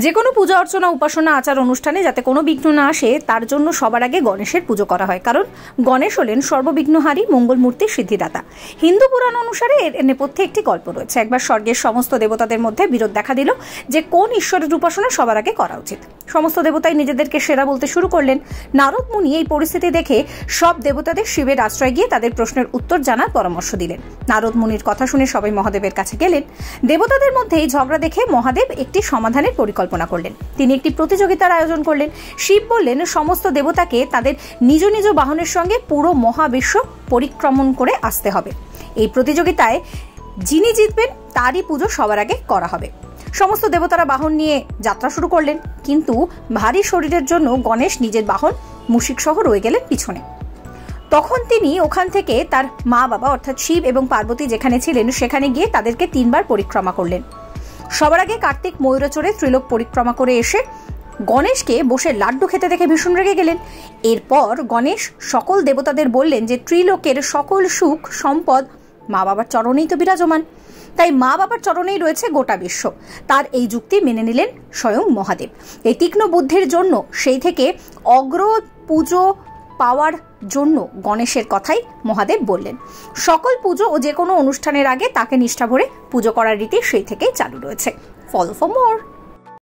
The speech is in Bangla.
যে কোনো পূজা অর্চনা উপাসনা আচার অনুষ্ঠানে যাতে কোনো বিঘ্ন না আসে তার জন্য সবার আগে গণেশের পুজো করা হয়, কারণ গণেশ হলেন সর্ববিঘ্নহারী মঙ্গলমূর্তির সিদ্ধিদাতা। হিন্দু পুরাণ অনুসারে এর নেপথ্যে একটি গল্প রয়েছে। একবার স্বর্গের সমস্ত দেবতাদের মধ্যে বিরোধ দেখা দিল যে কোন ঈশ্বরের উপাসনা সবার আগে করা উচিত। সমস্ত দেবতাই নিজেদেরকে সেরা বলতে শুরু করলেন। নারদ মুনি এই পরিস্থিতি দেখে সব দেবতাদের শিবের আশ্রয় গিয়ে তাদের প্রশ্নের উত্তর জানার পরামর্শ দিলেন। নারদ মুনির কথা শুনে সবাই মহাদেবের কাছে গেলেন। দেবতাদের মধ্যে এই ঝগড়া দেখে মহাদেব একটি সমাধানের পরিকল্পনা করলেন। তিনি একটি প্রতিযোগিতার আয়োজন করলেন। শিব বললেন সমস্ত দেবতাকে তাদের নিজ নিজ বাহনের সঙ্গে পুরো মহাবিশ্ব পরিক্রমণ করে আসতে হবে। এই প্রতিযোগিতায় যিনি জিতবেন তারই পুজো সবার আগে করা হবে। সমস্ত দেবতারা বাহন নিয়ে যাত্রা শুরু করলেন, কিন্তু ভারী শরীরের জন্য গণেশ নিজের বাহন মুশিক সহ রয়ে গেলেন পিছনে। তখন তিনি ওখান থেকে তার মা বাবা অর্থাৎ শিব এবং পার্বতী যেখানে ছিলেন সেখানে গিয়ে তাদেরকে 3 বার পরিক্রমা করলেন। সবার আগে কার্তিক ময়ূরে চড়ে ত্রিলোক পরিক্রমা করে এসে গণেশকে বসে লাড্ডু খেতে দেখে ভীষণ রেগে গেলেন। এরপর গণেশ সকল দেবতাদের বললেন যে ত্রিলোকের সকল সুখ সম্পদ মা বাবার চরণেই তো বিরাজমান, তাই মা বাবার চরণেই রয়েছে গোটা বিশ্ব। তার এই যুক্তি মেনে নিলেন স্বয়ং মহাদেব। এই তীক্ষ্ণ বুদ্ধির জন্য সেই থেকে অগ্র পুজো পাওয়ার জন্য গণেশের কথাই মহাদেব বললেন। সকল পুজো ও যে কোনো অনুষ্ঠানের আগে তাকে নিষ্ঠা ভরে পুজো করার রীতি সেই থেকেই চালু রয়েছে। Follow for more.